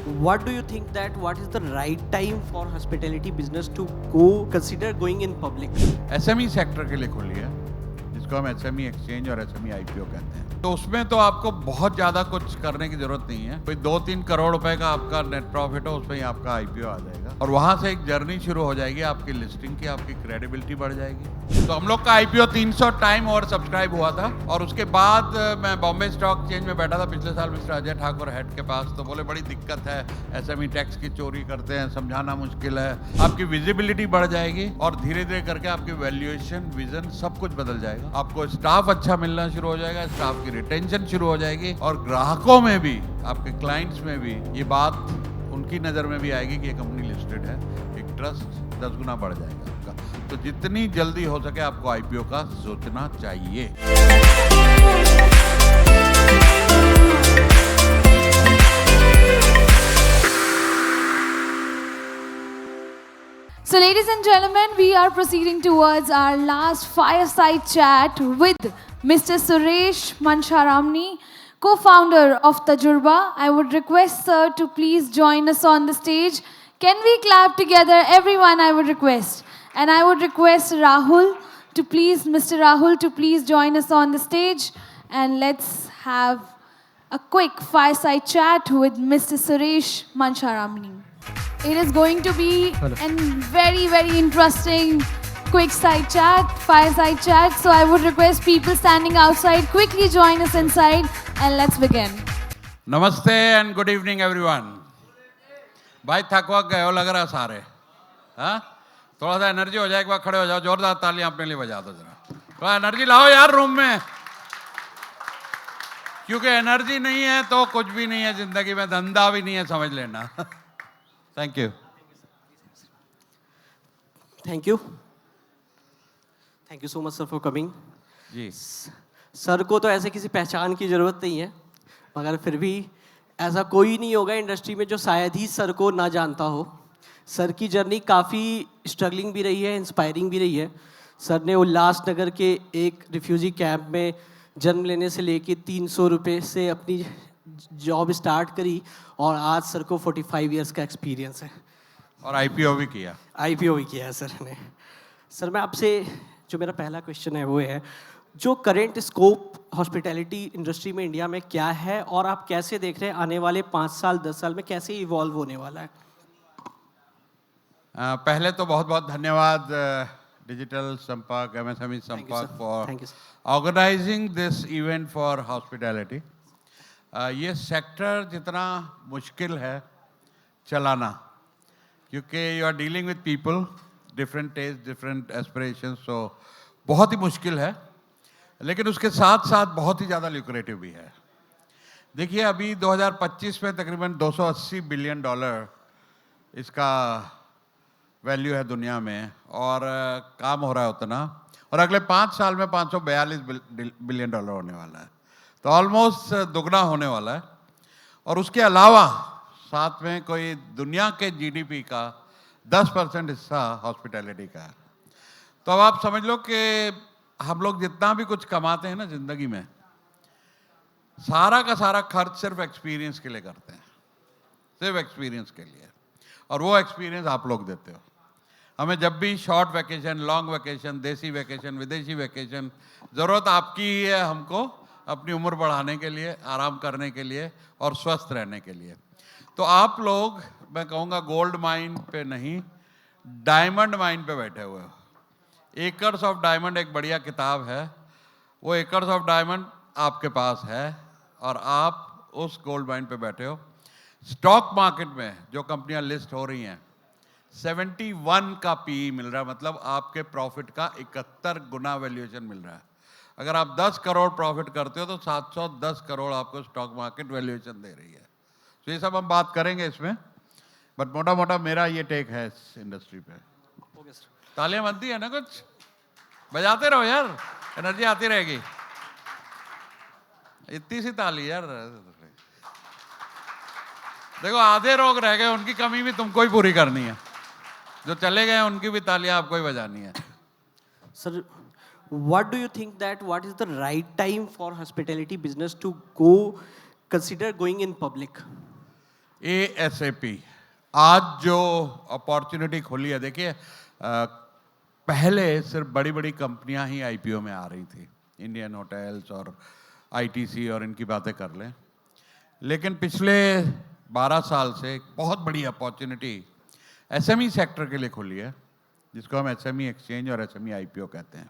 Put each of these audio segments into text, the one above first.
What do you think that what is the right time for hospitality business to go consider going in public? SME sector के लिए खोली है, जिसको हम SME exchange और SME IPO कहते हैं। तो उसमें तो आपको बहुत ज़्यादा कुछ करने की जरूरत नहीं है। कोई 2-3 करोड़ रुपए का आपका नेट प्रॉफिट हो, उसमें ही आपका आईपीओ आ जाएगा और वहां से एक जर्नी शुरू हो जाएगी आपकी लिस्टिंग की, आपकी क्रेडिबिलिटी बढ़ जाएगी। तो हम लोग का आईपीओ 300 टाइम ओवर सब्सक्राइब हुआ था और उसके बाद मैं बॉम्बे स्टॉक एक्सचेंज में बैठा था पिछले साल मिस्टर अजय ठाकुर हेड के पास। तो बोले बड़ी दिक्कत है, एसएमई टैक्स की चोरी करते हैं, समझाना मुश्किल है। आपकी विजिबिलिटी बढ़ जाएगी और धीरे धीरे करके आपकी वैल्यूएशन, विजन सब कुछ बदल जाएगा। आपको स्टाफ अच्छा मिलना शुरू हो जाएगा, स्टाफ की रिटेंशन शुरू हो जाएगी और ग्राहकों में भी, आपके क्लाइंट्स में भी ये बात उनकी नज़र में भी आएगी कि ये कंपनी लिस्टेड है। एक ट्रस्ट 10 गुना बढ़ जाएगा आपका। तो जितनी जल्दी हो सके आपको आईपीओ का सोचना चाहिए। So, ladies and gentlemen, we are proceeding towards our last fireside chat with Mr. Suresh Mansharamani, co-founder of Tajurba. I would request sir to please join us on the stage. Can we clap together, everyone? I would request, and I would request Rahul to please, Mr. Rahul, to please join us on the stage, and let's have a quick fireside chat with Mr. Suresh Mansharamani. It is going to be a very, very interesting quick side chat, fireside chat. So I would request people standing outside quickly join us inside and let's begin. नमस्ते and good evening everyone. भाई थकवा गए हो लग रहा है सारे, हाँ? थोड़ा सा एनर्जी हो जाए, एक बार खड़े हो जाओ, जोरदार तालियां अपने लिए बजा दो जरा। थोड़ा एनर्जी लाओ यार रूम में, क्योंकि एनर्जी नहीं है तो कुछ भी नहीं है जिंदगी में, धंधा भी नहीं है, समझ लेना। Thank you. Thank you. Thank you so much sir for coming. जी सर को तो ऐसे किसी पहचान की ज़रूरत नहीं है, मगर फिर भी ऐसा कोई नहीं होगा इंडस्ट्री में जो शायद ही सर को ना जानता हो। सर की जर्नी काफ़ी स्ट्रगलिंग भी रही है, इंस्पायरिंग भी रही है। सर ने उल्लासनगर के एक रिफ्यूजी कैंप में जन्म लेने से लेके 300 रुपये से अपनी जॉब स्टार्ट करी और आज सर को 45 इयर्स का एक्सपीरियंस है और आईपीओ भी किया। आईपीओ भी किया है सर ने। सर मैं आपसे, जो मेरा पहला क्वेश्चन है वो है, जो करंट स्कोप हॉस्पिटैलिटी इंडस्ट्री में इंडिया में क्या है और आप कैसे देख रहे हैं आने वाले 5 साल 10 साल में कैसे इवॉल्व होने वाला है? पहले तो बहुत बहुत धन्यवाद डिजिटल संपर्क, एमएसएमई संपर्क for organizing this event for hospitality. ये सेक्टर जितना मुश्किल है चलाना, क्योंकि you are dealing with people, different taste, different aspirations, तो बहुत ही मुश्किल है, लेकिन उसके साथ साथ बहुत ही ज़्यादा ल्यूक्रेटिव भी है। देखिए अभी 2025 में तकरीबन $280 बिलियन इसका वैल्यू है दुनिया में और काम हो रहा है उतना, और अगले 5 साल में $542 बिलियन होने वाला है। तो ऑलमोस्ट दुगना होने वाला है। और उसके अलावा साथ में कोई दुनिया के जीडीपी का 10% हिस्सा हॉस्पिटैलिटी का है। तो अब आप समझ लो कि हम लोग जितना भी कुछ कमाते हैं ना जिंदगी में, सारा का सारा खर्च सिर्फ एक्सपीरियंस के लिए करते हैं, सिर्फ एक्सपीरियंस के लिए, और वो एक्सपीरियंस आप लोग देते हो हमें। जब भी शॉर्ट वैकेशन, लॉन्ग वैकेशन, देसी वैकेशन, विदेशी वैकेशन, ज़रूरत आपकी ही है हमको अपनी उम्र बढ़ाने के लिए, आराम करने के लिए और स्वस्थ रहने के लिए। तो आप लोग, मैं कहूँगा गोल्ड माइन पे नहीं, डायमंड माइन पे बैठे हुए हो। एकर्स ऑफ डायमंड एक बढ़िया किताब है, वो एकर्स ऑफ डायमंड आपके पास है और आप उस गोल्ड माइन पे बैठे हो। स्टॉक मार्केट में जो कंपनियां लिस्ट हो रही हैं 71 का पीई मिल रहा है, मतलब आपके प्रॉफिट का 71 गुना वैल्यूएशन मिल रहा है। अगर आप 10 करोड़ प्रॉफिट करते हो तो 710 करोड़ आपको स्टॉक मार्केट वैल्यूएशन दे रही है। तो ये सब हम बात करेंगे इसमें, बट मोटा मोटा मेरा ये टेक है इस इंडस्ट्री पे। तालियां बनती है ना, कुछ बजाते रहो यार, एनर्जी आती रहेगी। इतनी सी ताली यार, देखो आधे लोग रह गए, उनकी कमी भी तुमको ही पूरी करनी है, जो चले गए उनकी भी तालियां आपको ही बजानी है। Sir, what do you think that what is the right time for hospitality business to go consider going in public? ASAP आज जो अपॉर्चुनिटी खुली है, देखिए पहले सिर्फ बड़ी बड़ी कंपनियां ही IPO में आ रही थी, इंडियन होटल्स और ITC और इनकी बातें कर लें, लेकिन पिछले 12 साल से एक बहुत बड़ी अपॉर्चुनिटी SME सेक्टर के लिए खुली है, जिसको हम SME एक्सचेंज और SME IPO कहते हैं।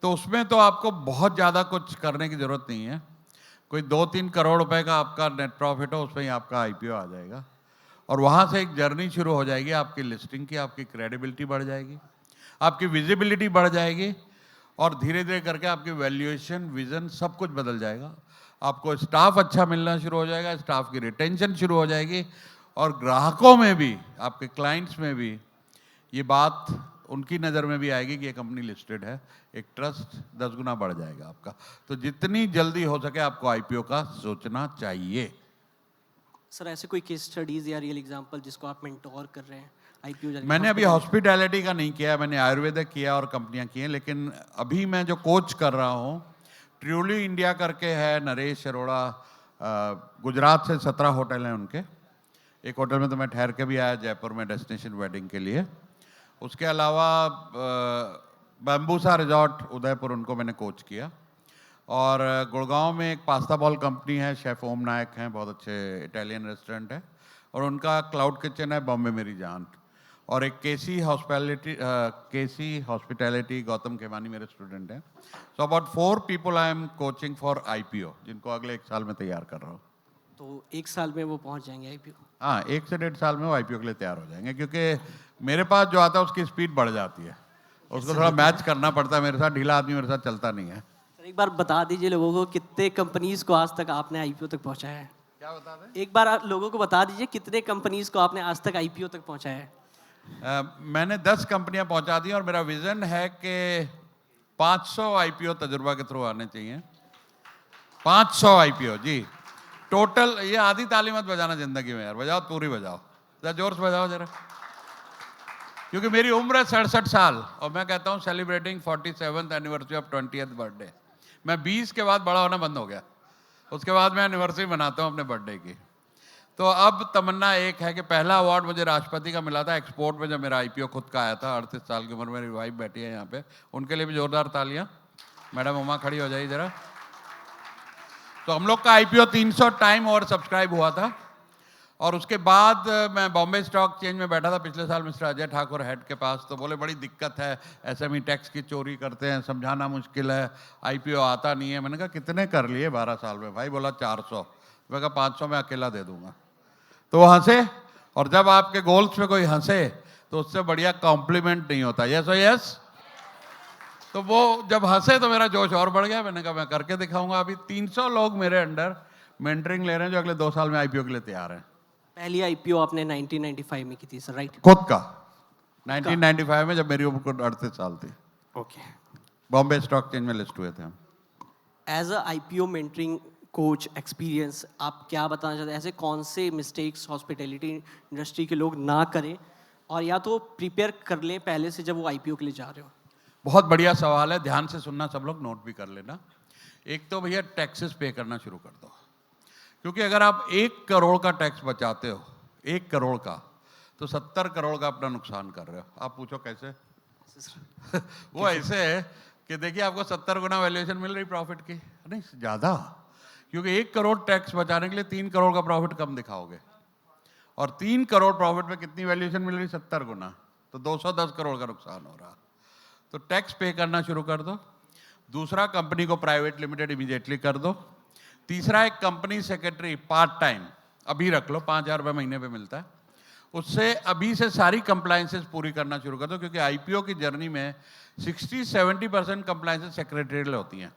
तो उसमें तो आपको बहुत ज़्यादा कुछ करने की ज़रूरत नहीं है, कोई 2-3 करोड़ रुपए का आपका नेट प्रॉफिट हो, उसमें ही आपका IPO आ जाएगा और वहाँ से एक जर्नी शुरू हो जाएगी आपकी लिस्टिंग की, आपकी क्रेडिबिलिटी बढ़ जाएगी, आपकी विजिबिलिटी बढ़ जाएगी और धीरे धीरे करके आपकी वैल्यूएशन, विजन सब कुछ बदल जाएगा। आपको स्टाफ अच्छा मिलना शुरू हो जाएगा, स्टाफ की रिटेंशन शुरू हो जाएगी और ग्राहकों में भी, आपके क्लाइंट्स में भी ये बात उनकी नज़र में भी आएगी कि ये कंपनी लिस्टेड है, एक ट्रस्ट 10 गुना बढ़ जाएगा आपका। तो जितनी जल्दी हो सके आपको IPO का सोचना चाहिए। सर ऐसे कोई केस स्टडीज या रियल एग्जांपल जिसको आप मेंटोर कर रहे हैं IPO जर्नी? मैंने अभी हॉस्पिटैलिटी का नहीं किया, मैंने आयुर्वेदिक किया और कंपनियां की हैं, लेकिन अभी मैं जो कोच कर रहा हूँ ट्रूली इंडिया करके है, नरेश अरोड़ा, गुजरात से 17 होटल हैं उनके। एक होटल में तो मैं ठहर के भी आया जयपुर में डेस्टिनेशन वेडिंग के लिए। उसके अलावा बैम्बूसा रिजॉर्ट उदयपुर, उनको मैंने कोच किया। और गुड़गांव में एक पास्ता बॉल कंपनी है, शेफ ओम नायक हैं, बहुत अच्छे इटालियन रेस्टोरेंट है और उनका क्लाउड किचन है बॉम्बे मेरी जान। और एक केसी हॉस्पिटैलिटी गौतम खेमानी मेरे स्टूडेंट हैं। So about 4 people I am coaching for IPO, जिनको अगले 1 साल में तैयार कर रहा हूँ। तो 1 साल में वो पहुंच जाएंगे IPO? हाँ, 1 से 1.5 साल में वो IPO के लिए तैयार हो जाएंगे, क्योंकि मेरे पास जो आता है उसकी स्पीड बढ़ जाती है, उसको थोड़ा मैच करना पड़ता है मेरे साथ। ढीला आदमी मेरे साथ चलता नहीं है। सर एक बार बता दीजिए लोगों को कितने कंपनीज को आज तक आपने IPO तक पहुंचाया है? क्या बता दें? एक बार आप लोगों को बता दीजिए कितने कंपनीज को आपने आज तक IPO तक पहुंचाया है? मैंने 10 कंपनियां पहुंचा दी और मेरा विजन है कि 500 IPO तजुर्बा के थ्रू आने चाहिए। 500 IPO जी टोटल। ये आधी ताली मत बजाना जिंदगी में यार, बजाओ, पूरी बजाओ, जरा जोर से बजाओ जरा, क्योंकि मेरी उम्र है 67 साल और मैं कहता हूँ celebrating 47th anniversary of 20th birthday. मैं 20 के बाद बड़ा होना बंद हो गया, उसके बाद मैं एनिवर्सरी मनाता हूँ अपने बर्थडे की। तो अब तमन्ना एक है कि पहला अवार्ड मुझे राष्ट्रपति का मिला था एक्सपोर्ट में, जब मेरा IPO खुद का आया था। 38 साल की उम्र मेरी वाइफ बैठी है यहाँ पे, उनके लिए भी जोरदार तालियां। मैडम उमा खड़ी हो जाइए जरा। तो हम लोग का IPO 300 टाइम ओवर सब्सक्राइब हुआ था और उसके बाद मैं बॉम्बे स्टॉक चेंज में बैठा था पिछले साल मिस्टर अजय ठाकुर हेड के पास। तो बोले बड़ी दिक्कत है, SME टैक्स की चोरी करते हैं, समझाना मुश्किल है, IPO आता नहीं है। मैंने कहा कितने कर लिए 12 साल में? भाई बोला 400। मैं कहा 500 में अकेला दे दूंगा। तो वो हंसे, और जब आपके गोल्स में कोई हंसे तो उससे बढ़िया कॉम्प्लीमेंट नहीं होता। Yes yes. तो वो जब हंसे तो मेरा जोश और बढ़ गया। मैंने कहा मैं करके दिखाऊंगा। अभी 300 लोग मेरे अंडर मेंटरिंग ले रहे हैं जो अगले 2 साल में IPO के लिए तैयार हैं। पहली IPO आपने 1995 में की थी सर, राइट? खुद का 1995 में, जब मेरी उम्र 38 साल थी। ओके। बॉम्बे स्टॉक चेंज में लिस्ट हुए थे हम। As a IPO mentoring coach experience, आप क्या बताना चाहते हैं? ऐसे कौन से मिस्टेक्स हॉस्पिटैलिटी इंडस्ट्री के लोग ना करें और या तो प्रिपेयर कर लें पहले से जब वो IPO के लिए जा रहे हो? बहुत बढ़िया सवाल है, ध्यान से सुनना सब लोग, नोट भी कर लेना। एक तो भैया टैक्सेस पे करना शुरू कर दो, क्योंकि अगर आप 1 करोड़ का टैक्स बचाते हो, 1 करोड़ का, तो 70 करोड़ का अपना नुकसान कर रहे हो। आप पूछो कैसे? वो ऐसे है कि देखिए आपको 70 गुना वैल्यूएशन मिल रही प्रॉफिट की, नहीं ज़्यादा, क्योंकि 1 करोड़ टैक्स बचाने के लिए 3 करोड़ का प्रॉफिट कम दिखाओगे और 3 करोड़ प्रॉफिट में कितनी वैल्यूएशन मिल रही? 70 गुना, तो 210 करोड़ का नुकसान हो रहा। तो टैक्स पे करना शुरू कर दो। दूसरा, कंपनी को प्राइवेट लिमिटेड इमीडिएटली कर दो। तीसरा, एक कंपनी सेक्रेटरी पार्ट टाइम अभी रख लो, 5,000 रुपये महीने पे मिलता है, उससे अभी से सारी कंप्लायंसेस पूरी करना शुरू कर दो, क्योंकि IPO की जर्नी में 60-70% कंप्लायंसेस सेक्रेटरियल होती हैं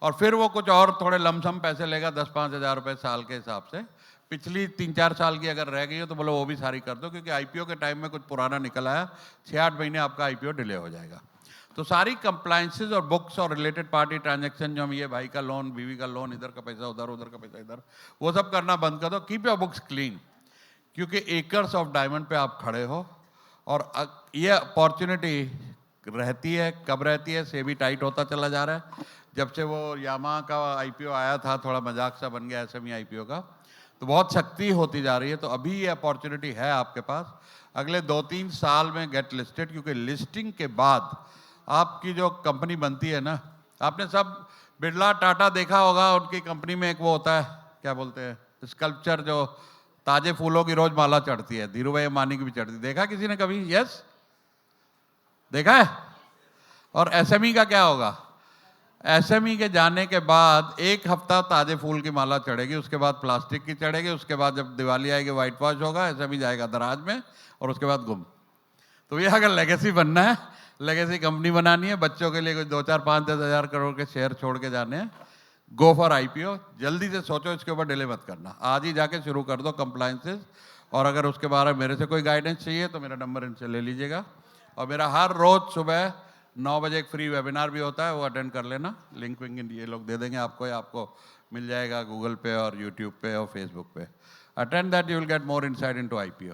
और फिर वो कुछ और थोड़े लमसम पैसे लेगा, 10-5 हज़ार रुपये साल के हिसाब से। पिछली 3-4 साल की अगर रह गई हो तो बोलो वो भी सारी कर दो, क्योंकि IPO के टाइम में कुछ पुराना निकल आया, 6-8 महीने आपका IPO डिले हो जाएगा। तो सारी कंप्लायंसेस और बुक्स और रिलेटेड पार्टी ट्रांजैक्शन, जो हम ये भाई का लोन, बीवी का लोन, इधर का पैसा उधर, उधर का पैसा इधर, वो सब करना बंद कर दो। कीप योर बुक्स क्लीन, क्योंकि एकर्स ऑफ डायमंड पे आप खड़े हो और ये अपॉर्चुनिटी रहती है। कब रहती है? सेबी टाइट होता चला जा रहा है। जब से वो यामा का IPO आया था, थोड़ा मजाक सा बन गया SME IPO का, तो बहुत शक्ति होती जा रही है। तो अभी ये अपॉर्चुनिटी है आपके पास, अगले 2-3 साल में गेट लिस्टेड, क्योंकि लिस्टिंग के बाद आपकी जो कंपनी बनती है ना, आपने सब बिरला टाटा देखा होगा, उनकी कंपनी में एक वो होता है, क्या बोलते हैं, स्कल्पचर, जो ताजे फूलों की रोज माला चढ़ती है, धीरू भाई अंबानी की भी चढ़ती, देखा किसी ने कभी? यस, देखा है। और एसएमई का क्या होगा? एसएमई के जाने के बाद 1 हफ्ता ताजे फूल की माला चढ़ेगी, उसके बाद प्लास्टिक की चढ़ेगी, उसके बाद जब दिवाली आएगी व्हाइट वॉश होगा, एसएमई जाएगा दराज में, और उसके बाद गुम। तो ये अगर लेगेसी बनना है, लेगेसी कंपनी बनानी है, बच्चों के लिए कोई 2-4-5-10 हज़ार करोड़ के शेयर छोड़ के जाने हैं, गो फॉर आईपीओ। जल्दी से सोचो, इसके ऊपर डिले मत करना, आज ही जाके शुरू कर दो कंप्लायंसेस। और अगर उसके बारे में मेरे से कोई गाइडेंस चाहिए तो मेरा नंबर इनसे ले लीजिएगा। और मेरा हर रोज सुबह 9 बजे एक फ्री वेबिनार भी होता है, वो अटेंड कर लेना। लिंक विंक ये लोग दे देंगे आपको, या आपको मिल जाएगा गूगल पे और यूट्यूब पे और फेसबुक पे। Attend that, you will get more insight into IPO.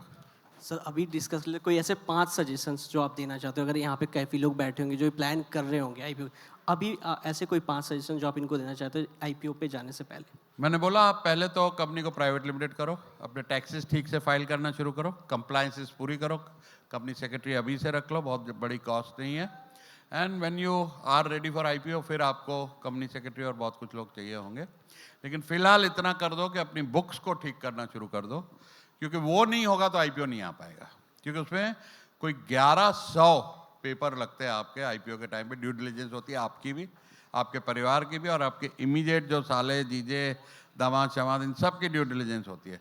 Sir अभी डिस्कस ले, कोई ऐसे 5 सजेशंस जो आप देना चाहते हो, अगर यहाँ पे काफ़ी लोग बैठे होंगे जो प्लान कर रहे होंगे आईपीओ, अभी ऐसे कोई 5 सजेशन जो आप इनको देना चाहते हो आईपीओ पे जाने से पहले? मैंने बोला, आप पहले तो कंपनी को प्राइवेट लिमिटेड करो, अपने टैक्सेस ठीक से फाइल करना शुरू करो, कंप्लायंसेस पूरी करो, कंपनी सेक्रेटरी अभी से रख लो, बहुत बड़ी कॉस्ट नहीं है। And when you are ready for IPO, फिर आपको कंपनी सेक्रेटरी और बहुत कुछ लोग चाहिए होंगे। लेकिन फिलहाल इतना कर दो कि अपनी बुक्स को ठीक करना शुरू कर दो, क्योंकि वो नहीं होगा तो आईपीओ नहीं आ पाएगा। क्योंकि उसमें कोई 1100 पेपर लगते हैं आपके आईपीओ के टाइम पे, ड्यू डिलिजेंस होती है आपकी भी, आपके परिवार की भी, और आपके इमीडिएट जो साले, जीजे, दामाद, शमाद, इन सब की ड्यू डिलिजेंस होती है।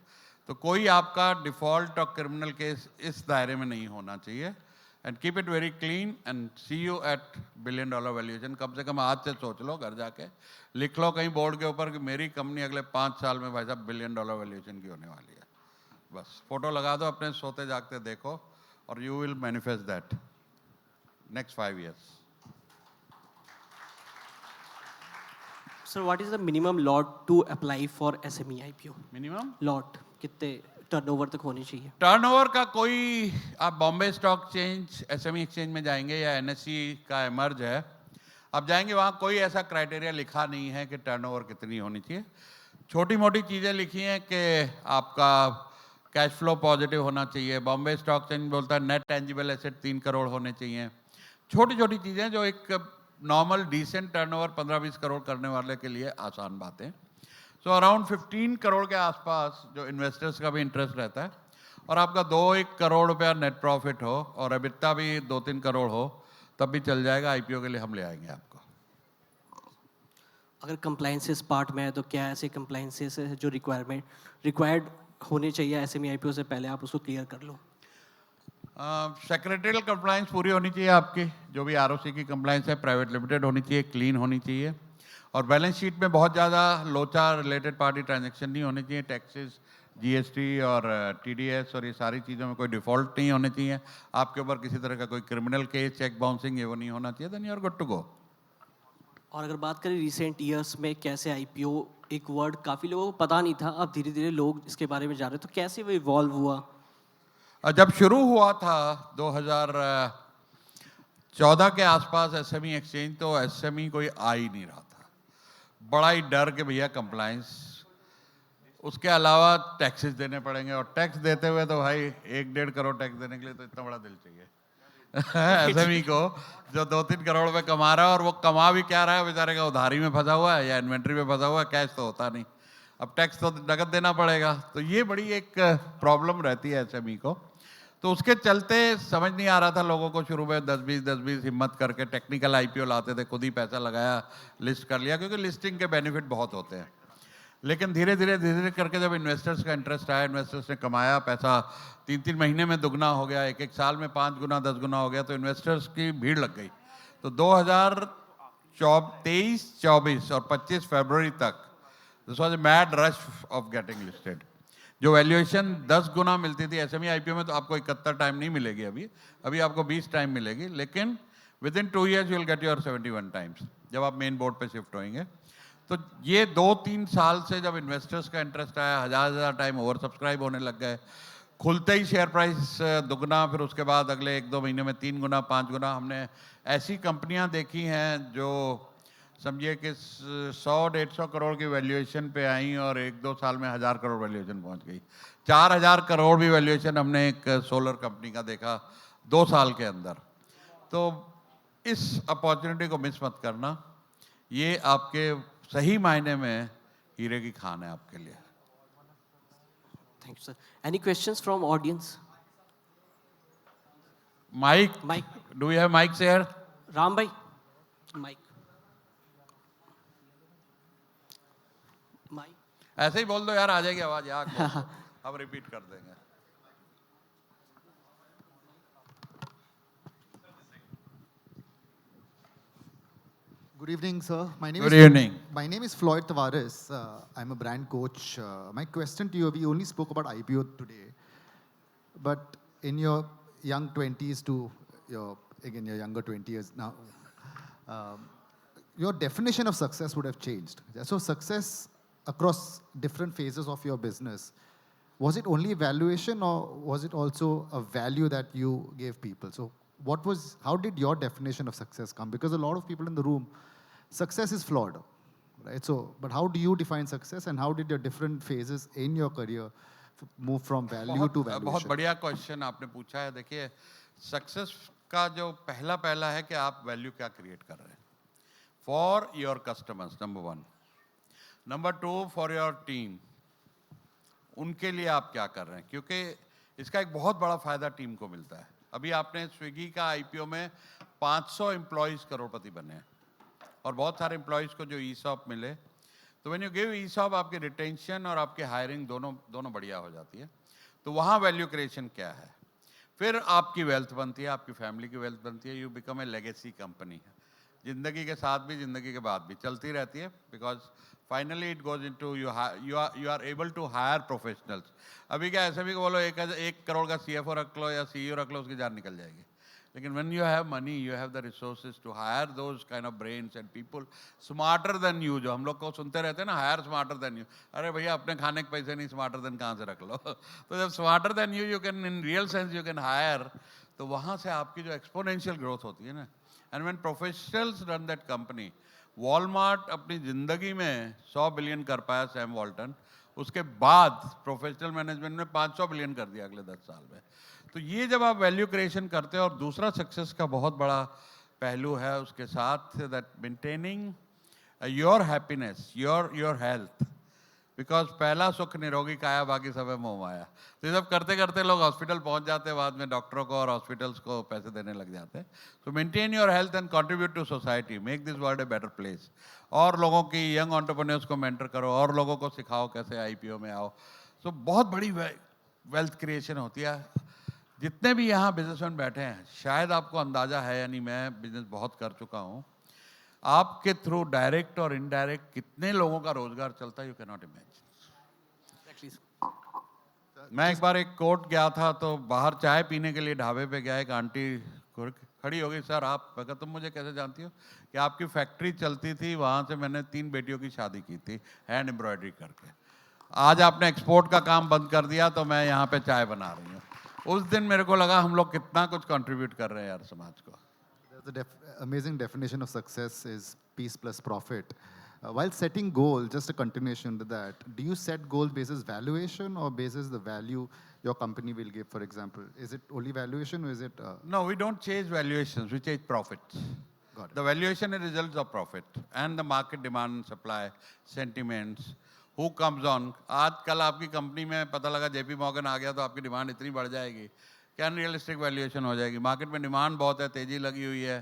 तो कोई आपका डिफॉल्ट और क्रिमिनल केस इस दायरे में नहीं होना चाहिए। And keep it very clean and see you at $1 billion valuation. कम से कम आज से सोच लो, घर जाके लिख लो कहीं बोर्ड के ऊपर कि मेरी कंपनी अगले 5 साल में भाई साहब $1 बिलियन वैल्यूएशन की होने वाली है। बस फोटो लगा दो, अपने सोते जागते देखो, और you will manifest that next 5 years। Sir what is the minimum lot to apply for SME IPO? Minimum lot कितने टर्नओवर तक होनी चाहिए? टर्नओवर का कोई, आप Bombay stock exchange, SME exchange में जाएंगे या एनएससी का एमर्ज है, आप जाएंगे, वहाँ कोई ऐसा क्राइटेरिया लिखा नहीं है कि टर्नओवर कितनी होनी चाहिए। छोटी मोटी चीज़ें लिखी हैं कि आपका कैश फ्लो पॉजिटिव होना चाहिए। बॉम्बे स्टॉक एक्सचेंज बोलता है नेट टेंजिबल एसेट 3 करोड़ होने चाहिए। छोटी छोटी चीज़ें जो एक नॉर्मल डिसेंट टर्नओवर 15-20 करोड़ करने वाले के लिए आसान बातें। सो अराउंड 15 करोड़ के आसपास जो इन्वेस्टर्स का भी इंटरेस्ट रहता है, और आपका 2-1 करोड़ रुपया नेट प्रॉफिट हो और EBITDA भी 2-3 करोड़ हो, तब भी चल जाएगा। आईपीओ के लिए हम ले आएंगे आपको। अगर कंप्लायंसेस पार्ट में है तो क्या ऐसे कंप्लायंसेस है जो रिक्वायर्ड होने चाहिए एसएमई आईपीओ से पहले, आप उसको क्लियर कर लो? सेक्रेटरियल कंप्लायंस पूरी होनी चाहिए आपकी, जो भी आरओसी की कंप्लायंस है प्राइवेट लिमिटेड होनी चाहिए, क्लीन होनी चाहिए, और बैलेंस शीट में बहुत ज़्यादा लोचा रिलेटेड पार्टी ट्रांजैक्शन नहीं होने चाहिए। टैक्सेस, जीएसटी और टीडीएस और ये सारी चीज़ों में कोई डिफॉल्ट नहीं होने चाहिए। आपके ऊपर किसी तरह का कोई क्रिमिनल केस, चेक बाउंसिंग, ये वो नहीं होना चाहिए। Then you are good to go. और अगर बात करें रिसेंट ईयर्स में कैसे आईपीओ, एक वर्ड काफ़ी लोगों को पता नहीं था, अब धीरे धीरे लोग इसके बारे में जान रहे हैं, तो कैसे वो इवॉल्व हुआ? जब शुरू हुआ था 2014 के आसपास एसएमई एक्सचेंज, तो एसएमई कोई आ ही नहीं रहा था। बड़ा ही डर के भैया कंप्लायंस, उसके अलावा टैक्सेस देने पड़ेंगे, और टैक्स देते हुए तो भाई 1-1.5 करोड़ टैक्स देने के लिए तो इतना बड़ा दिल चाहिए एसएमई को, जो 2-3 करोड़ रुपए कमा रहा है, और वो कमा भी क्या रहा है बेचारे का, उधारी में फंसा हुआ है या इन्वेंट्री में फंसा हुआ है, कैश तो होता नहीं, अब टैक्स तो नगद देना पड़ेगा। तो ये बड़ी एक प्रॉब्लम रहती है एसएमई को। तो उसके चलते समझ नहीं आ रहा था लोगों को, शुरू में 10-20 हिम्मत करके टेक्निकल आईपीओ लाते थे, खुद ही पैसा लगाया, लिस्ट कर लिया, क्योंकि लिस्टिंग के बेनिफिट बहुत होते हैं। लेकिन धीरे धीरे करके जब इन्वेस्टर्स का इंटरेस्ट आया, इन्वेस्टर्स ने कमाया पैसा, 3-3 महीने में दुगना हो गया, 1-1 साल में 5 गुना 10 गुना हो गया, तो इन्वेस्टर्स की भीड़ लग गई। तो 2023, 24 और 25 फरवरी तक this was a mad rush of getting listed. जो वैल्यूएशन 10 गुना मिलती थी एसएमई आईपीओ में, तो आपको 71 टाइम नहीं मिलेगी अभी आपको 20 टाइम मिलेगी, लेकिन with in 2 years you will get your 71 times जब आप मेन बोर्ड पे शिफ्ट होंगे। तो ये 2-3 साल से जब इन्वेस्टर्स का इंटरेस्ट आया, 1000 टाइम ओवर सब्सक्राइब होने लग गए, खुलते ही शेयर प्राइस दुगना, फिर उसके बाद अगले 1-2 महीने में 3 गुना 5 गुना। हमने ऐसी कंपनियां देखी हैं जो समझिए कि 100-150 करोड़ की वैल्यूएशन पे आई और 1-2 साल में 1000 करोड़ वैल्यूएशन पहुंच गई। 4000 करोड़ भी वैल्यूएशन हमने एक सोलर कंपनी का देखा 2 साल के अंदर। तो इस अपॉर्चुनिटी को मिस मत करना, ये आपके सही मायने में हीरे की खान है आपके लिए। Thank you sir. Any questions from audience? Mike, mike, do you have mike here? Ram भाई, माइक। माइक ऐसे ही बोल दो यार, आ जाएगी आवाज, यहाँ अब रिपीट कर देंगे। Good evening, sir. Good evening. My name is Floyd Tavares. I'm a brand coach. My question to you, we only spoke about IPO today, but in your young 20s to your younger 20 years now, your definition of success would have changed. So success across different phases of your business, was it only valuation or was it also a value that you gave people? So how did your definition of success come? Because a lot of people in the room, success is flawed, right? So, but how do you define success and how did your different phases in your career move from value to valuation? बहुत बढ़िया question आपने पूछा है। देखिए, success का जो पहला है कि आप वैल्यू क्या क्रिएट कर रहे हैं for your customers, number 1। Number 2, for your team, उनके लिए आप क्या कर रहे हैं, क्योंकि इसका एक बहुत बड़ा फायदा टीम को मिलता है। अभी आपने स्विगी का आईपीओ में 500 एम्प्लॉयज करोड़पति बने हैं और बहुत सारे एम्प्लॉयज को जो ईसॉप मिले। तो व्हेन यू गिव ईसॉप, आपकी रिटेंशन और आपकी हायरिंग दोनों बढ़िया हो जाती है। तो वहाँ वैल्यू क्रिएशन क्या है? फिर आपकी वेल्थ बनती है, आपकी फैमिली की वेल्थ बनती है। You become a legacy company. जिंदगी के साथ भी, जिंदगी के बाद भी चलती रहती है, because finally it goes into you are able to hire professionals. अभी क्या ऐसे भी बोलो 1 करोड़ का सीएफओ रख लो या सीईओ रख लो, उसकी जान निकल जाएगी। लेकिन when you have money, you have the resources to hire those kind of brains and people smarter than you, जो हम लोग को सुनते रहते हैं ना, hire smarter than you। अरे भैया, अपने खाने के पैसे नहीं smarter than कहाँ से रख लो। तो जब smarter than you can in real sense you can hire, तो वहाँ से आपकी जो exponential growth होती है ना। And when professionals run that company, Walmart अपनी जिंदगी में 100 बिलियन कर पाया सैम वॉल्टन, उसके बाद प्रोफेशनल मैनेजमेंट में 500 बिलियन कर दिया अगले 10 साल में। तो ये जब आप वैल्यू क्रिएशन करते हो, और दूसरा सक्सेस का बहुत बड़ा पहलू है उसके साथ, that maintaining your happiness, your health. Because पहला सुख निरोगी काया, बाकी सब है मोह माया। तो ये सब करते करते लोग हॉस्पिटल पहुंच जाते हैं, बाद में डॉक्टरों को और हॉस्पिटल्स को पैसे देने लग जाते हैं। तो maintain your health and contribute to society, make this world a better place. और लोगों की, यंग एंटरप्रेन्योर्स को मेंटर करो और लोगों को सिखाओ कैसे आईपीओ में आओ। सो बहुत बड़ी वेल्थ क्रिएशन होती है। जितने भी यहाँ बिजनेसमैन बैठे हैं, शायद आपको अंदाजा है, यानी मैं बिजनेस बहुत कर चुका हूँ, आपके थ्रू डायरेक्ट और इनडायरेक्ट कितने लोगों का रोजगार चलता है, यू कैन नॉट इमेजिन। मैं एक बार एक कोर्ट गया था, तो बाहर चाय पीने के लिए ढाबे पे गया, एक आंटी खड़ी हो गई, सर आप, मैं कहा तुम मुझे कैसे जानती हो? कि आपकी फैक्ट्री चलती थी, वहाँ से मैंने 3 बेटियों की शादी की थी हैंड एम्ब्रॉयडरी करके। आज आपने एक्सपोर्ट का काम बंद कर दिया, तो मैं यहाँ पे चाय बना रही हूँ। उस दिन मेरे को लगा हम लोग कितना कुछ कंट्रीब्यूट कर रहे हैं यार समाज को। The amazing definition of success is peace plus profit. While setting goal, just a continuation to that, do you set goal basis valuation or basis the value your company will give, for example? Is it only valuation or is it... No, we don't chase valuations, we chase profits. Got it. The valuation is results of profit and the market demand, supply, sentiments, who comes on. आज कल आपकी company में पता लगा JP Morgan आ गया, तो आपकी demand इतनी बढ़ जाएगी कि अनरियलिस्टिक वैल्यूएशन हो जाएगी। मार्केट में डिमांड बहुत है, तेजी लगी हुई है,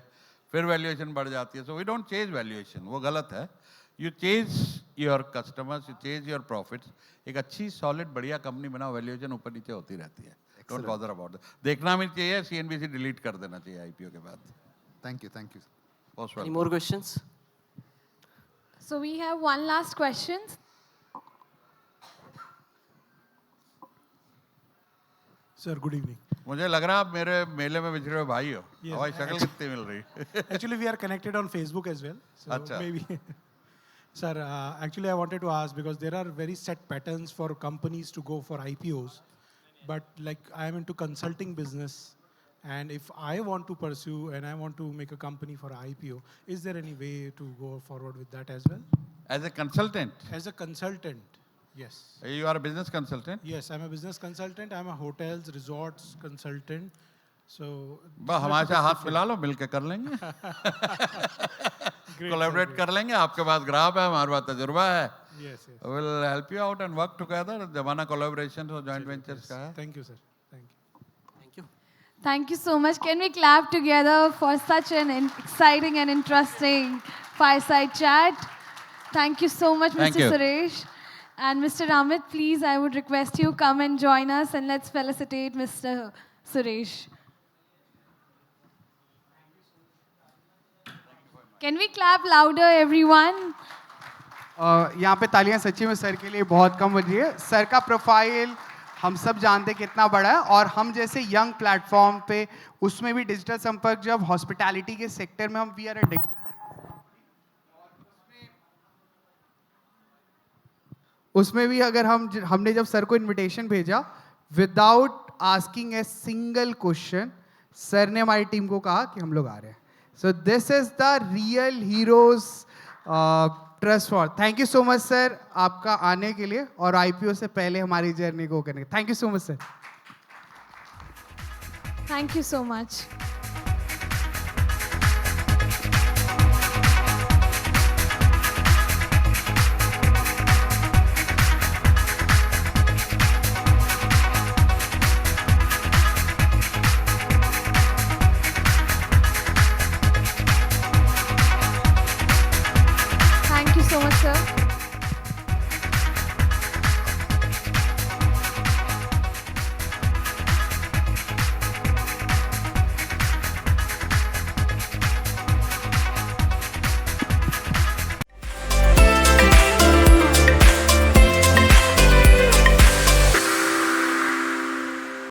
फिर वैल्यूएशन बढ़ जाती है। So we don't chase valuation, वो गलत है। You chase your customers, you chase your profits. एक अच्छी सॉलिड बढ़िया कंपनी बनाओ, वैल्यूएशन ऊपर नीचे होती रहती है। Don't bother about that. देखना भी चाहिए, CNBC डिलीट कर देना चाहिए आईपीओ के बाद। Thank you, thank you. Most Any welcome. more questions? So we have one last question. Sir, good evening. मुझे लग रहा है आप मेरे मेले में बिछड़े हुए भाई हो। Yes, हमारी शक्ल कितनी मिल रही? Actually, we are connected on Facebook as well. So Acha. maybe. Sir, actually I wanted to ask, because there are very set patterns for companies to go for IPOs. But like I am into consulting business. And if I want to pursue and I want to make a company for IPO, is there any way to go forward with that as well? As a consultant, As a consultant, yes. you are a business consultant. Yes, I'm a business consultant. I'm a hotels, resorts consultant. So बस हमारे से हाथ मिला लो, मिलके कर लेंगे, collaborate कर लेंगे. आपके पास ग्राफ है, हमारे पास तजुर्बा है. yes, yes. We'll help you out and work together. जमाना collaboration और joint ventures का है. Thank you, sir. Thank you. Thank you. Thank you so much. Can we clap together for such an exciting and interesting fireside chat? Thank you so much, Thank Mr. you. Suresh. And Mr. Amit, please, I would request you come and join us and let's felicitate Mr. Suresh. Can we clap louder, everyone? यहाँ पे तालियां सच्ची में sir के लिए बहुत कम बज रही है. सर का प्रोफाइल हम सब जानते हैं कितना बड़ा है, और हम जैसे यंग प्लेटफॉर्म पे उसमें भी डिजिटल संपर्क, जब हॉस्पिटैलिटी के सेक्टर में हम वी आर उसमें भी अगर हमने जब सर को इनविटेशन भेजा without asking a single question, sir ने हमारी टीम को कहा कि हम लोग आ रहे हैं. So this is the real heroes trust for. Thank you so much sir आपका आने के लिए और आईपीओ से पहले हमारी जर्नी को करने के. Thank you so much sir. Thank you so much.